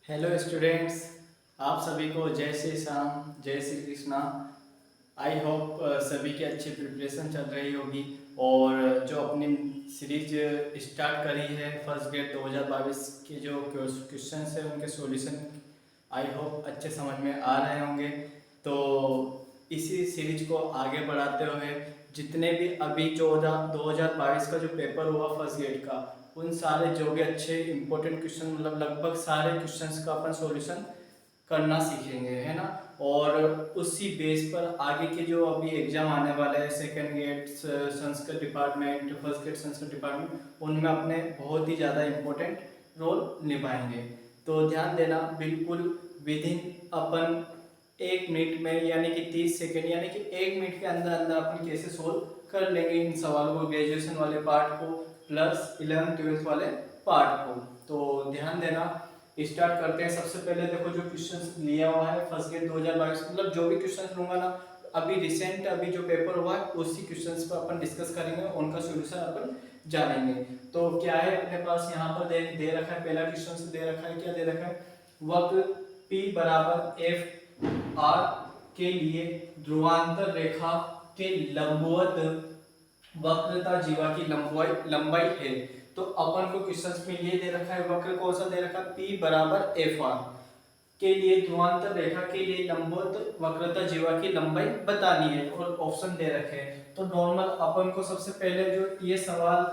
Hello students, आप सभी को जय श्री श्याम, जय श्री कृष्णा। आई होप सभी की अच्छी प्रिपरेशन चल रही होगी और जो अपनी सीरीज स्टार्ट करी है फर्स्ट ग्रेड 2022 के जो क्वेश्चन है उनके सॉल्यूशन आई होप अच्छे समझ में आ रहे होंगे। तो इसी सीरीज को आगे बढ़ाते हुए जितने भी अभी 2022 का जो पेपर हुआ फर्स्ट ग्रेड का, उन सारे जो भी अच्छे इंपॉर्टेंट क्वेश्चन मतलब लगभग सारे क्वेश्चंस का अपन सॉल्यूशन करना सीखेंगे, है ना। और उसी बेस पर आगे के जो अभी एग्जाम आने वाले हैं second grade Sanskrit department, first grade Sanskrit department, उनमें अपने बहुत ही ज़्यादा इम्पोर्टेंट रोल निभाएंगे। तो ध्यान देना बिल्कुल विद इन अपन 1 मिनट में यानी कि 30 सेकेंड यानी कि 1 मिनट के अंदर अंदर अपन कैसे सोल्व कर लेंगे इन सवालों को, ग्रेजुएशन वाले पार्ट को प्लस 11th-12th वाले पार्ट को। तो ध्यान देना, स्टार्ट करते हैं। सबसे पहले देखो जो क्वेश्चंस लिया हुआ है फर्स्ट ग्रेड 2022, मतलब जो भी क्वेश्चंस लूंगा ना अभी रिसेंट अभी जो पेपर हुआ है उसी क्वेश्चंस पर अपन डिस्कस करेंगे, उनका सॉल्यूशन अपन जानेंगे। तो क्या है अपने पास यहाँ पर दे रखा है, पहला क्वेश्चन दे रखा है, क्या दे रखा है, वक्र P बराबर एफ आर के लिए ध्रुवांतर रेखा के लंबवत वक्रता जीवा की लंबाई है। तो अपन को क्वेश्चन में ये दे रखा है, वक्र कौन सा दे रखा है, P बराबर एफ आर के लिए ध्रुवांतर रेखा के लिए लंबवत वक्रता जीवा की लंबाई बतानी है और ऑप्शन दे रखे हैं। तो नॉर्मल अपन को सबसे पहले जो ये सवाल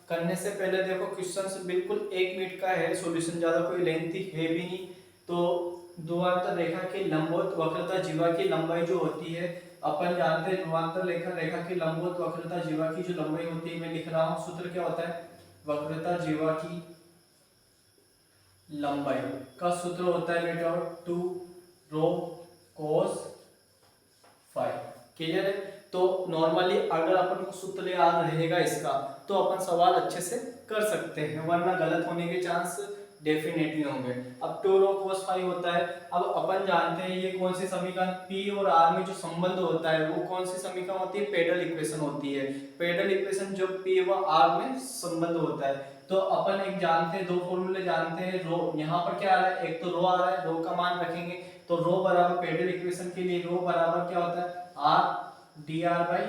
करने से पहले देखो क्वेश्चन बिल्कुल 1 मिनट का है, सॉल्यूशन ज्यादा कोई लेंथी है भी नहीं। तो ध्रुवांतर रेखा के लंबवत वक्रता जीवा की लंबाई जो होती है, अपन जानते हैं ध्रुवांतर रेखा की लंबवत वक्रता जीवा की जो लंबाई होती है, मैं लिख रहा हूँ सूत्र क्या होता है, वक्रता जीवा की लंबाई का सूत्र होता है बेटा 2 रो cos फाइव। क्लियर है। तो नॉर्मली अगर अपन को सूत्र याद रहेगा इसका तो अपन सवाल अच्छे से कर सकते हैं, वरना गलत होने के चांस डेफिनेटली होंगे। अब 2 रो cos फाइव होता है। अब अपन जानते हैं ये कौन सी समीकरण P और R में जो संबंध होता है वो कौन सी समीकरण होती है, पेडल इक्वेशन होती है। पेडल इक्वेशन जो P व R में संबंध होता है। तो अपन एक जानते हैं, दो फॉर्मूले जानते हैं। रो यहाँ पर क्या आ रहा है, एक तो रो आ रहा है, रो का मान रखेंगे तो रो बराबर पेडल इक्वेशन के लिए रो बराबर क्या होता है, are D R by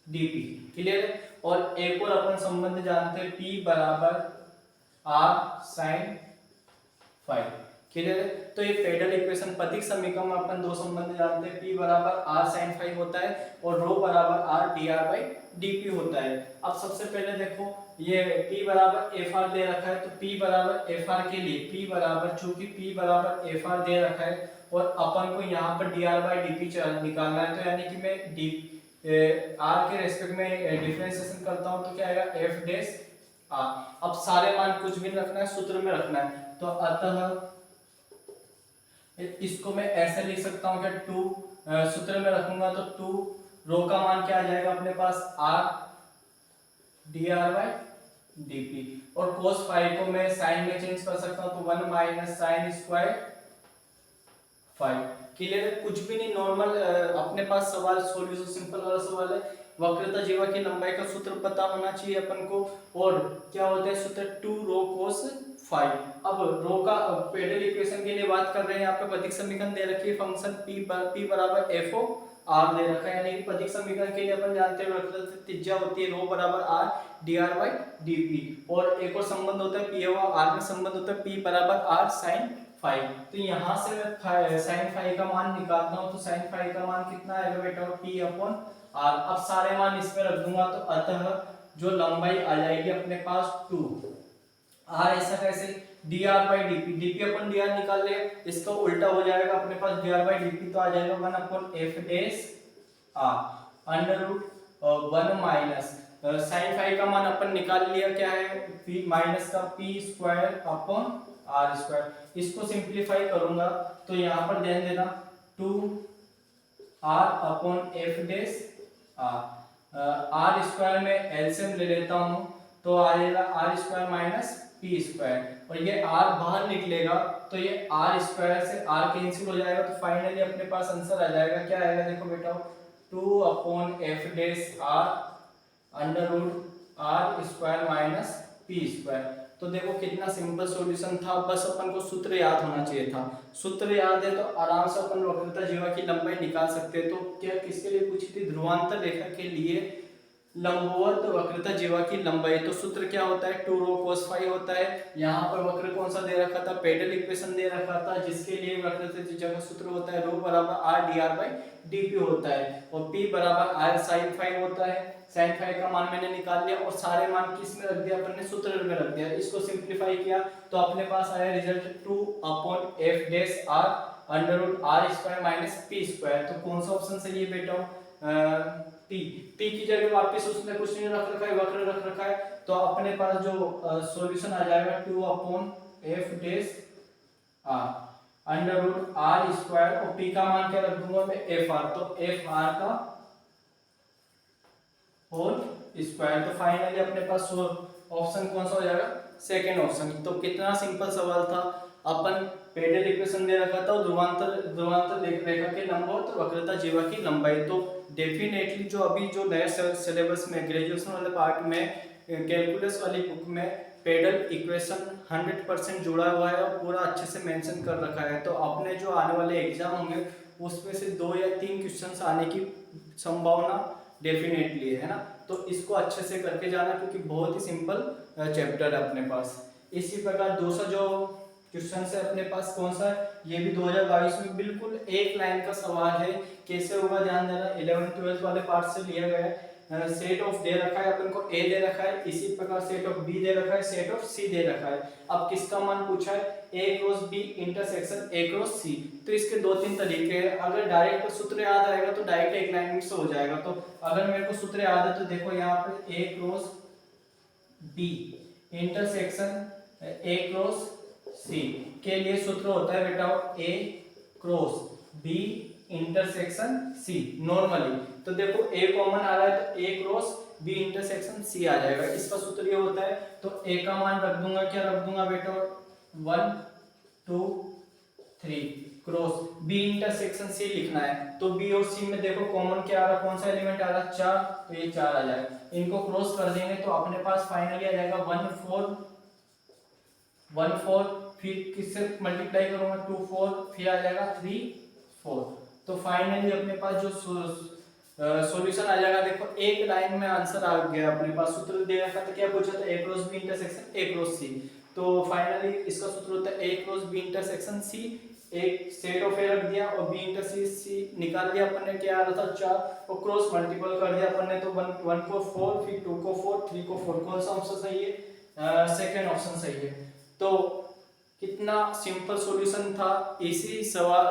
D P. Clear है। और एक और अपन संबंध जानते हैं P बराबर आर साइन फाइव। क्लियर है। तो ये पेडल इक्वेशन पतिक समीकरण में अपन दो संबंध जानते हैं, P बराबर आर साइन फाइव होता है और रो बराबर are D R by D P होता है। अब सबसे पहले देखो ये P बराबर एफ आर दे रखा है, तो P बराबर एफ आर के लिए P बराबर, चूंकि P बराबर एफ आर दे रखा है और अपन को यहाँ पर D R by D P निकालना है, तो यानी कि मैं डी आर के रेस्पेक्ट में डिफरेंशिएशन करता हूँ तो क्या आएगा, एफ डैश आर। अब सारे मान कुछ भी रखना है, सूत्र में रखना है। तो अतः इसको मैं ऐसे लिख सकता हूँ कि 2 सूत्र में रखूंगा तो 2 रो का मान क्या आ जाएगा अपने पास, R D R by D P, और cos फाइव को मैं साइन में चेंज कर सकता हूँ तो 1 minus sine square five. Clear है। कुछ भी नहीं, नॉर्मल अपने पास सवाल सॉल्यूशन सिंपल वाला सवाल है। वक्रता जीवा की लंबाई का सूत्र पता होना चाहिए अपन को, और क्या होता है सूत्र 2 रो cos फाइव। अब रो का पेडल इक्वेशन के लिए बात कर रहे हैं, यहाँ पे पदिक समीकरण दे रखी है, फंक्शन p बराबर एफ ओ आर दे रखा है, यानी कि पदिक समीकरण के लिए अपन जानते हैं वक्रता त्रिज्या होती है रो बराबर are D R by D P, और एक और संबंध होता है पी और आर में संबंध होता है p बराबर आर साइन फाइव। तो यहाँ से मैं साइन फाइव का मान निकालता हूँ, तो साइन फाइव का मान कितना आएगा बेटा, p अपॉन आर। अब सारे मान इसमें रख दूंगा तो अतः जो लंबाई आ जाएगी अपने पास 2 आर, ऐसा कैसे, D R by D P, D P अपन डी आर निकाल ले, इसका उल्टा हो जाएगा अपने पास D R by D P, तो आ जाएगा 1 upon F dash R under root 1 minus sine five का मान अपन निकाल लिया, क्या है पी माइनस का P square upon R square. इसको सिंप्लीफाई करूंगा तो यहाँ पर ध्यान देना 2 R upon F dash are square में एलसीएम ले लेता हूँ तो आ जाएगा R square minus P square, और ये आर बाहर निकलेगा तो ये आर स्क्वायर से आर कैंसिल हो जाएगा, तो फाइनली अपने पास आंसर आ जाएगा, क्या आएगा देखो बेटा 2 upon F dash R under root R square minus P square. तो देखो कितना सिंपल सॉल्यूशन था, बस अपन को सूत्र याद होना चाहिए था। सूत्र याद है तो आराम से अपन वक्रता जीवा की लंबाई निकाल सकते हैं। तो क्या किसके लिए पूछी थी? ध्रुवांतर रेखा के लिए लंबवत वक्रता जीवा की लंबाई। तो सूत्र क्या होता है? 2 rho cos phi होता है। यहाँ पर वक्र कौन सा दे रखा था? पेडल इक्वेशन दे रखा था, जिसके लिए वक्रता जीवा का सूत्र होता है रो बराबर r dr बाई dp होता है, और p बराबर r sin phi होता है। sin phi का मान मैंने निकाल लिया और सारे मान किस में रख दिया? अपन ने सूत्र में रख दिया। इसको सिंप्लीफाई किया तो अपने पास आया result 2/f dash r under root r square minus p square. तो कौन सा ऑप्शन सही है बेटा? p की जगह वापस उसने कुछ नहीं रख रखा है, वक्र रख रखा है। तो अपने पास जो सॉल्यूशन आ जाएगा 2/f dash r under root r square, और p का मान क्या रख दूंगा मैं? fr। तो fr का होल स्क्वायर। तो फाइनली अपने पास ऑप्शन कौन सा हो जाएगा? Second option. तो कितना सिंपल सवाल था। अपन पेडल इक्वेशन दे रखा था और ध्रुवांतर रेखा के लंबवत वक्रता जीवा की लंबाई। तो डेफिनेटली जो अभी जो नया सिलेबस में ग्रेजुएशन वाले पार्ट में कैलकुलस वाली बुक में पेडल इक्वेशन 100% जुड़ा हुआ है और पूरा अच्छे से मेंशन कर रखा है। तो अपने जो आने वाले एग्जाम होंगे उसमें से 2 या 3 क्वेश्चंस आने की संभावना डेफिनेटली है ना। तो इसको अच्छे से करके जाना, क्योंकि बहुत ही सिंपल चैप्टर है अपने पास। इसी प्रकार दूसरा जो क्वेश्चन है अपने पास कौन सा है? ये भी 2022 में बिल्कुल एक लाइन का सवाल है। कैसे होगा ध्यान देना, 11th-12th वाले पार्ट से लिया गया है। सेट ऑफ दे रखा है अपन को, ए दे रखा है, इसी प्रकार सेट ऑफ बी दे रखा है, सेट ऑफ सी दे रखा है। अब किसका मान पूछा है? A cross B intersection A cross C. तो इसके 2-3 तरीके हैं। अगर डायरेक्ट सूत्र याद आएगा तो डायरेक्ट एक लाइन में से हो जाएगा। तो अगर मेरे को सूत्र याद है तो देखो यहाँ पे A cross B intersection A cross C के लिए सूत्र होता है बेटा A cross B intersection C normally. तो देखो ए कॉमन आ रहा है तो A cross B intersection C आ जाएगा। इसका सूत्र ये होता है। तो ए का मान रख दूंगा, क्या रख दूंगा बेटा? 1 2 3 क्रॉस बी इंटरसेक्शन सी लिखना है। तो बी और सी में देखो कॉमन क्या आ रहा है? कौन सा एलिमेंट आ रहा है? 4। तो ये 4 आ जाएगा। इनको क्रॉस कर देंगे तो अपने पास फाइनली आ जाएगा 1 4, फिर किससे मल्टीप्लाई करूंगा? 2 4, फिर आ जाएगा 3 4। तो फाइनली अपने पास जो सॉल्यूशन आ जाएगा, देखो एक लाइन में आंसर आ गया अपने पास। सूत्र दे रखा था, क्या पूछा था? A cross B intersection A cross C. तो फाइनली इसका सूत्र होता है A cross B intersection C. एक सेट ऑफ ए रख दिया और बी इंटरसेक्शन सी निकाल दिया अपन ने, क्या आ रहा था? 4, और क्रॉस मल्टीपल कर दिया अपन ने। तो 1 को 4, फिर 2 को 4, 3 को 4। कौन सा ऑप्शन सही है? सेकेंड ऑप्शन सही है। तो कितना सिंपल सॉल्यूशन था। इसी सवाल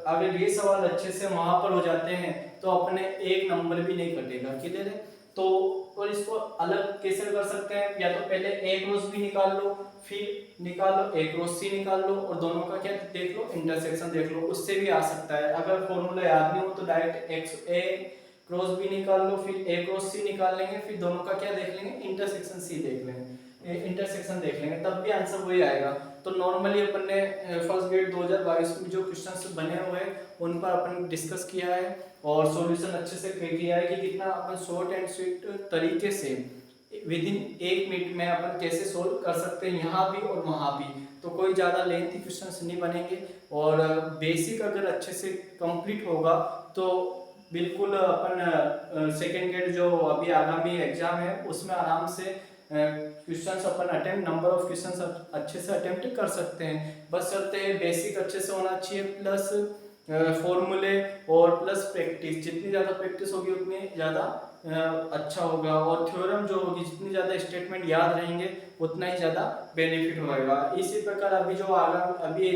अगर ये सवाल अच्छे से वहां पर हो जाते हैं तो अपने एक नंबर भी नहीं कटेगा। क्लियर है? तो और इसको अलग कैसे कर सकते हैं? या तो पहले ए क्रॉस बी निकाल लो, फिर निकाल लो ए क्रॉस सी निकाल लो, और दोनों का क्या देख लो? इंटरसेक्शन देख लो। उससे भी आ सकता है। अगर फॉर्मूला याद नहीं हो तो डायरेक्ट एक्स ए क्रॉस बी निकाल लो, फिर ए क्रॉस सी निकाल लेंगे, फिर दोनों का क्या देख लेंगे? इंटरसेक्शन सी देख लेंगे, इंटरसेक्शन देख लेंगे, तब भी आंसर वही आएगा। तो नॉर्मली अपन ने फर्स्ट ग्रेड 2022 में जो क्वेश्चंस बने हुए हैं उन पर अपन डिस्कस किया है और सॉल्यूशन अच्छे से किया है कि कितना अपन शॉर्ट एंड स्वीट तरीके से विद इन 1 मिनट में अपन कैसे सोल्व कर सकते हैं, यहाँ भी और वहाँ भी। तो कोई ज़्यादा लेंथी क्वेश्चंस नहीं बनेंगे और बेसिक अगर अच्छे से कंप्लीट होगा तो बिल्कुल अपन सेकेंड ग्रेड जो अभी आगामी एग्जाम है उसमें आराम से questions upon attempt number of questions अच्छे से अटेम्प्ट कर सकते हैं। बस चलते हैं बेसिक अच्छे से होना चाहिए, प्लस फॉर्मूले और प्लस प्रैक्टिस। जितनी ज़्यादा प्रैक्टिस होगी उतनी ज़्यादा अच्छा होगा, और थ्योरम जो होगी जितनी ज़्यादा स्टेटमेंट याद रहेंगे उतना ही ज़्यादा बेनिफिट होगा। इसी प्रकार अभी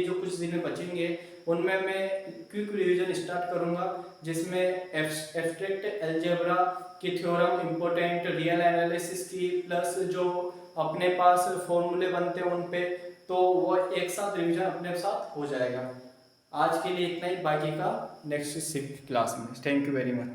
जो कुछ दिन बचेंगे उनमें मैं क्विक रिवीजन स्टार्ट करूंगा, जिसमें एब्स्ट्रैक्ट अलजेब्रा की थ्योरम इम्पोर्टेंट, रियल एनालिसिस की, प्लस जो अपने पास फॉर्मूले बनते हैं उन पे, तो वो एक साथ रिवीजन अपने साथ हो जाएगा। आज के लिए इतना ही, बाकी का नेक्स्ट शिफ्ट क्लास में। Thank you very much.